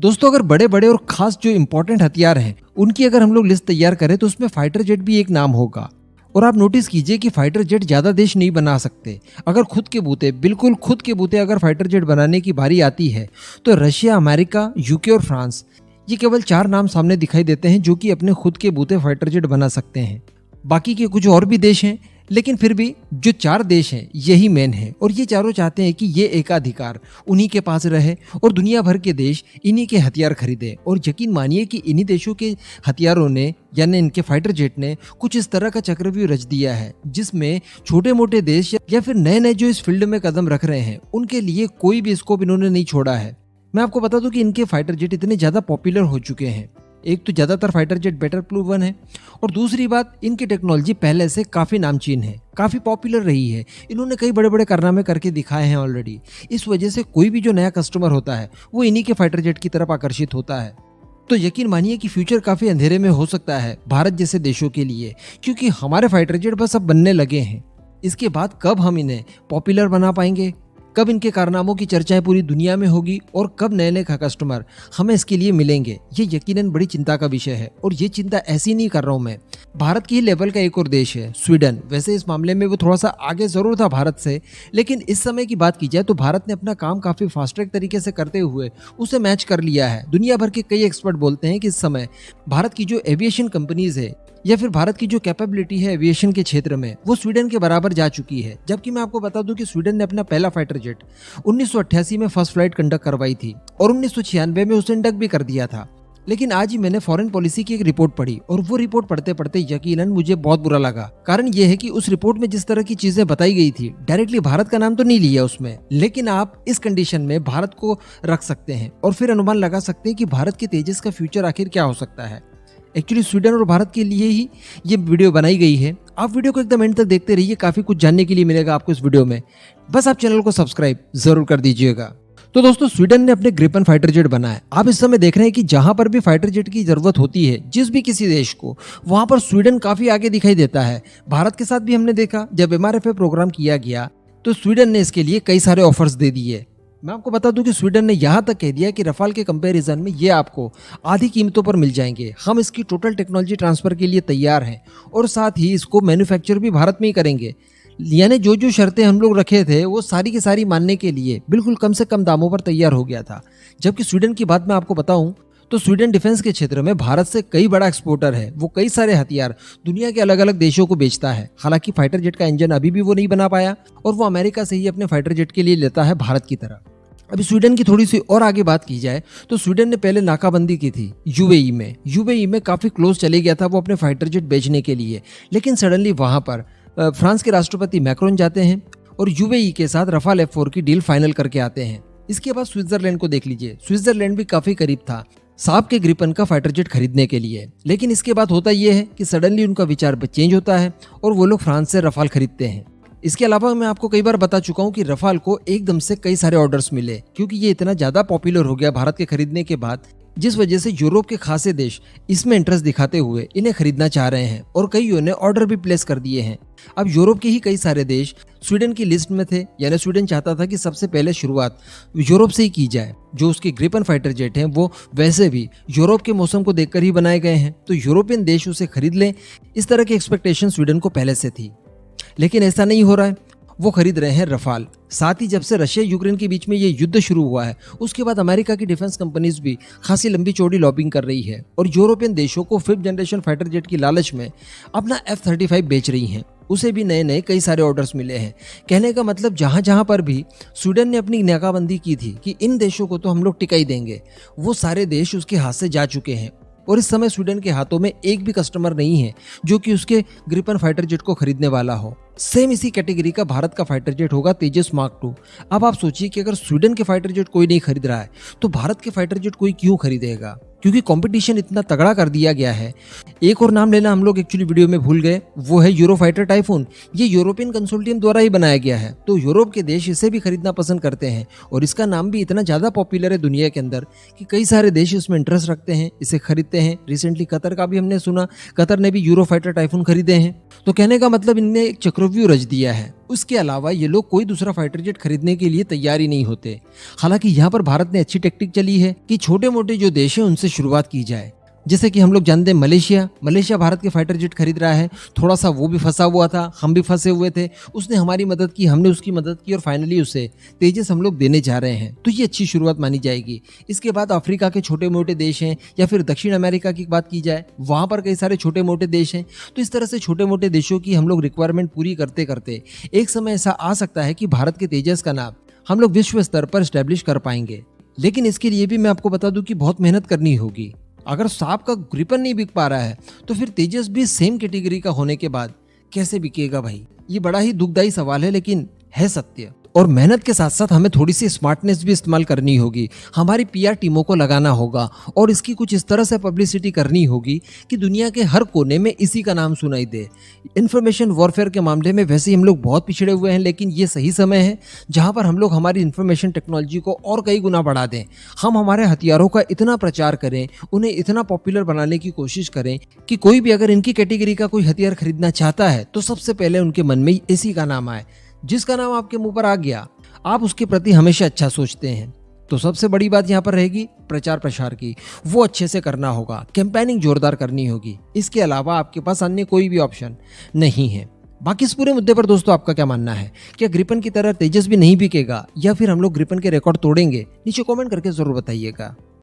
दोस्तों अगर बड़े बड़े और खास जो इंपॉर्टेंट हथियार हैं उनकी अगर हम लोग लिस्ट तैयार करें तो उसमें फाइटर जेट भी एक नाम होगा। और आप नोटिस कीजिए कि फाइटर जेट ज्यादा देश नहीं बना सकते। अगर खुद के बूते, बिल्कुल खुद के बूते अगर फाइटर जेट बनाने की बारी आती है तो रशिया, अमेरिका, यूके और फ्रांस, ये केवल 4 नाम सामने दिखाई देते हैं जो कि अपने खुद के बूते फाइटर जेट बना सकते हैं। बाकी के कुछ और भी देश हैं, लेकिन फिर भी जो 4 देश हैं यही मेन है और ये चारों चाहते हैं कि ये एकाधिकार उन्हीं के पास रहे और दुनिया भर के देश इन्हीं के हथियार खरीदे। और यकीन मानिए कि इन्हीं देशों के हथियारों ने, यानी इनके फाइटर जेट ने कुछ इस तरह का चक्रव्यूह रच दिया है जिसमें छोटे मोटे देश या फिर नए नए जो इस फील्ड में कदम रख रहे हैं उनके लिए कोई भी स्कोप इन्होंने नहीं छोड़ा है। मैं आपको बता दूं कि इनके फाइटर जेट इतने ज्यादा पॉपुलर हो चुके हैं। एक तो ज्यादातर फाइटर जेट बेटर प्रूवन है और दूसरी बात, इनकी टेक्नोलॉजी पहले से काफी नामचीन है, काफी पॉपुलर रही है। इन्होंने कई बड़े बड़े कारनामे करके दिखाए हैं ऑलरेडी। इस वजह से कोई भी जो नया कस्टमर होता है वो इन्हीं के फाइटर जेट की तरफ आकर्षित होता है। तो यकीन मानिए कि फ्यूचर काफी अंधेरे में हो सकता है भारत जैसे देशों के लिए, क्योंकि हमारे फाइटर जेट बस अब बनने लगे हैं। इसके बाद कब हम इन्हें पॉपुलर बना पाएंगे, कब इनके कारनामों की चर्चाएं पूरी दुनिया में होगी और कब नए नए कस्टमर हमें इसके लिए मिलेंगे, ये यकीनन बड़ी चिंता का विषय है। और ये चिंता ऐसी नहीं कर रहा हूं मैं। भारत की ही लेवल का एक और देश है स्वीडन। वैसे इस मामले में वो थोड़ा सा आगे जरूर था भारत से, लेकिन इस समय की बात की जाए तो भारत ने अपना काम काफी फास्ट ट्रैक तरीके से करते हुए उसे मैच कर लिया है। दुनिया भर के कई एक्सपर्ट बोलते हैं कि इस समय भारत की जो एविएशन कंपनीज है या फिर भारत की जो कैपेबिलिटी है एविएशन के क्षेत्र में, वो स्वीडन के बराबर जा चुकी है। जबकि मैं आपको बता दूं कि स्वीडन ने अपना पहला फाइटर जेट 1988 में फर्स्ट फ्लाइट कंडक्ट करवाई थी और 1996 में उसे इंडक्ट भी कर दिया था। लेकिन आज ही मैंने फॉरेन पॉलिसी की एक रिपोर्ट पढ़ी और वो रिपोर्ट पढ़ते पढ़ते यकीनन मुझे बहुत बुरा लगा। कारण ये है कि उस रिपोर्ट में जिस तरह की चीजें बताई गई थी, डायरेक्टली भारत का नाम तो नहीं लिया उसमें, लेकिन आप इस कंडीशन में भारत को रख सकते हैं और फिर अनुमान लगा सकते हैं कि भारत के तेजस का फ्यूचर आखिर क्या हो सकता है। एक्चुअली स्वीडन और भारत के लिए ही ये वीडियो बनाई गई है। आप वीडियो को एकदम एंड तक देखते रहिए, काफी कुछ जानने के लिए मिलेगा आपको इस वीडियो में। बस आप चैनल को सब्सक्राइब जरूर कर दीजिएगा। तो दोस्तों, स्वीडन ने अपने ग्रिपन फाइटर जेट बनाया। आप इस समय देख रहे हैं कि जहां पर भी फाइटर जेट की जरूरत होती है जिस भी किसी देश को, वहां पर स्वीडन काफी आगे दिखाई देता है। भारत के साथ भी हमने देखा, जब MRFA प्रोग्राम किया गया तो स्वीडन ने इसके लिए कई सारे ऑफर्स दे दिए। मैं आपको बता दूं कि स्वीडन ने यहां तक कह दिया कि रफाल के कंपैरिजन में ये आपको आधी कीमतों पर मिल जाएंगे। हम इसकी टोटल टेक्नोलॉजी ट्रांसफर के लिए तैयार हैं और साथ ही इसको मैन्युफैक्चर भी भारत में ही करेंगे। यानी जो जो शर्तें हम लोग रखे थे वो सारी की सारी मानने के लिए बिल्कुल कम से कम दामों पर तैयार हो गया था। जबकि स्वीडन की बात मैं आपको बताऊं तो स्वीडन डिफेंस के क्षेत्र में भारत से कई बड़ा एक्सपोर्टर है। वो कई सारे हथियार दुनिया के अलग अलग देशों को बेचता है। हालांकि फाइटर जेट का इंजन अभी भी वो नहीं बना पाया और वो अमेरिका से ही अपने फाइटर जेट के लिए लेता है भारत की तरह। अभी स्वीडन की थोड़ी सी और आगे बात की जाए तो स्वीडन ने पहले नाकाबंदी की थी यूएई में काफी क्लोज चले गया था वो अपने फाइटर जेट बेचने के लिए। लेकिन सडनली वहां पर फ्रांस के राष्ट्रपति मैक्रोन जाते हैं और यूएई के साथ रफाल F4 की डील फाइनल करके आते हैं। इसके बाद स्विट्जरलैंड को देख लीजिए, स्विट्जरलैंड भी काफी करीब था साहब के ग्रिपन का फाइटर जेट खरीदने के लिए। लेकिन इसके बाद होता यह है कि सडनली उनका विचार चेंज होता है और वो लोग फ्रांस से रफाल खरीदते हैं। इसके अलावा मैं आपको कई बार बता चुका हूं कि रफाल को एकदम से कई सारे ऑर्डर्स मिले, क्योंकि ये इतना ज्यादा पॉपुलर हो गया भारत के खरीदने के बाद, जिस वजह से यूरोप के खासे देश इसमें इंटरेस्ट दिखाते हुए इन्हें खरीदना चाह रहे हैं और कईयों ने ऑर्डर भी प्लेस कर दिए हैं। अब यूरोप के ही कई सारे देश स्वीडन की लिस्ट में थे, यानी स्वीडन चाहता था कि सबसे पहले शुरुआत यूरोप से ही की जाए। जो उसके ग्रिपन फाइटर जेट हैं वो वैसे भी यूरोप के मौसम को देखकर ही बनाए गए हैं, तो यूरोपियन देश उसे खरीद लें, इस तरह की एक्सपेक्टेशन स्वीडन को पहले से थी। लेकिन ऐसा नहीं हो रहा है, वो खरीद रहे हैं रफाल। साथ ही जब से रशिया यूक्रेन के बीच में ये युद्ध शुरू हुआ है उसके बाद अमेरिका की डिफेंस कंपनीज भी खासी लंबी चौड़ी लॉबिंग कर रही है और यूरोपियन देशों को 5th जनरेशन फाइटर जेट की लालच में अपना F-35 बेच रही हैं। उसे भी नए नए कई सारे ऑर्डर्स मिले हैं। कहने का मतलब जहां जहां पर भी स्वीडन ने अपनी नाकाबंदी की थी कि इन देशों को तो हम लोग टिका ही देंगे, वो सारे देश उसके हाथ से जा चुके हैं और इस समय स्वीडन के हाथों में एक भी कस्टमर नहीं है जो कि उसके ग्रिपन फाइटर जेट को खरीदने वाला हो। सेम इसी कैटेगरी का भारत का फाइटर जेट होगा तेजस मार्क 2। अब आप सोचिए कि अगर स्वीडन के फाइटर जेट कोई नहीं खरीद रहा है तो भारत के फाइटर जेट कोई क्यों खरीदेगा, क्योंकि कंपटीशन इतना तगड़ा कर दिया गया है। एक और नाम लेना हम लोग एक्चुअली वीडियो में भूल गए, वो है यूरोफाइटर टाइफून। ये यूरोपियन कंसोर्टियम द्वारा ही बनाया गया है, तो यूरोप के देश इसे भी खरीदना पसंद करते हैं और इसका नाम भी इतना ज्यादा पॉपुलर है दुनिया के अंदर कि कई सारे देश इसमें इंटरेस्ट रखते हैं, इसे खरीदते हैं। रिसेंटली कतर का भी हमने सुना, कतर ने भी यूरोफाइटर टाइफून खरीदे हैं। तो कहने का मतलब इनमें एक चक्र चक्रव्यूह रच दिया है। उसके अलावा ये लोग कोई दूसरा फाइटर जेट खरीदने के लिए तैयार ही नहीं होते। हालांकि यहाँ पर भारत ने अच्छी टेक्टिक चली है कि छोटे मोटे जो देश हैं उनसे शुरुआत की जाए। जैसे कि हम लोग जानते हैं मलेशिया भारत के फाइटर जेट खरीद रहा है। थोड़ा सा वो भी फंसा हुआ था, हम भी फंसे हुए थे। उसने हमारी मदद की, हमने उसकी मदद की और फाइनली उसे तेजस हम लोग देने जा रहे हैं। तो ये अच्छी शुरुआत मानी जाएगी। इसके बाद अफ्रीका के छोटे मोटे देश हैं या फिर दक्षिण अमेरिका की बात की जाए, वहाँ पर कई सारे छोटे मोटे देश हैं। तो इस तरह से छोटे मोटे देशों की हम लोग रिक्वायरमेंट पूरी करते करते एक समय ऐसा आ सकता है कि भारत के तेजस का नाम हम लोग विश्व स्तर पर स्टैब्लिश कर पाएंगे। लेकिन इसके लिए भी मैं आपको बता दूं कि बहुत मेहनत करनी होगी। अगर सांप का ग्रिपन नहीं बिक पा रहा है तो फिर तेजस भी सेम कैटेगरी का होने के बाद कैसे बिकेगा भाई? ये बड़ा ही दुखदाई सवाल है, लेकिन है सत्य। और मेहनत के साथ साथ हमें थोड़ी सी स्मार्टनेस भी इस्तेमाल करनी होगी। हमारी पीआर टीमों को लगाना होगा और इसकी कुछ इस तरह से पब्लिसिटी करनी होगी कि दुनिया के हर कोने में इसी का नाम सुनाई दे। इन्फॉर्मेशन वॉरफेयर के मामले में वैसे ही हम लोग बहुत पिछड़े हुए हैं, लेकिन ये सही समय है जहां पर हम लोग हमारी इन्फॉर्मेशन टेक्नोलॉजी को और कई गुना बढ़ा दें। हम हमारे हथियारों का इतना प्रचार करें, उन्हें इतना पॉपुलर बनाने की कोशिश करें कि कोई भी अगर इनकी कैटेगरी का कोई हथियार खरीदना चाहता है तो सबसे पहले उनके मन में इसी का नाम आए। जिसका नाम आपके मुंह पर आ गया, आप उसके प्रति हमेशा अच्छा सोचते हैं। तो सबसे बड़ी बात यहाँ पर रहेगी प्रचार प्रसार की, वो अच्छे से करना होगा, कैंपेनिंग जोरदार करनी होगी। इसके अलावा आपके पास अन्य कोई भी ऑप्शन नहीं है। बाकी इस पूरे मुद्दे पर दोस्तों आपका क्या मानना है? क्या ग्रिपन की तरह तेजस भी नहीं बिकेगा या फिर हम लोग ग्रिपन के रिकॉर्ड तोड़ेंगे? नीचे कमेंट करके जरूर बताइएगा।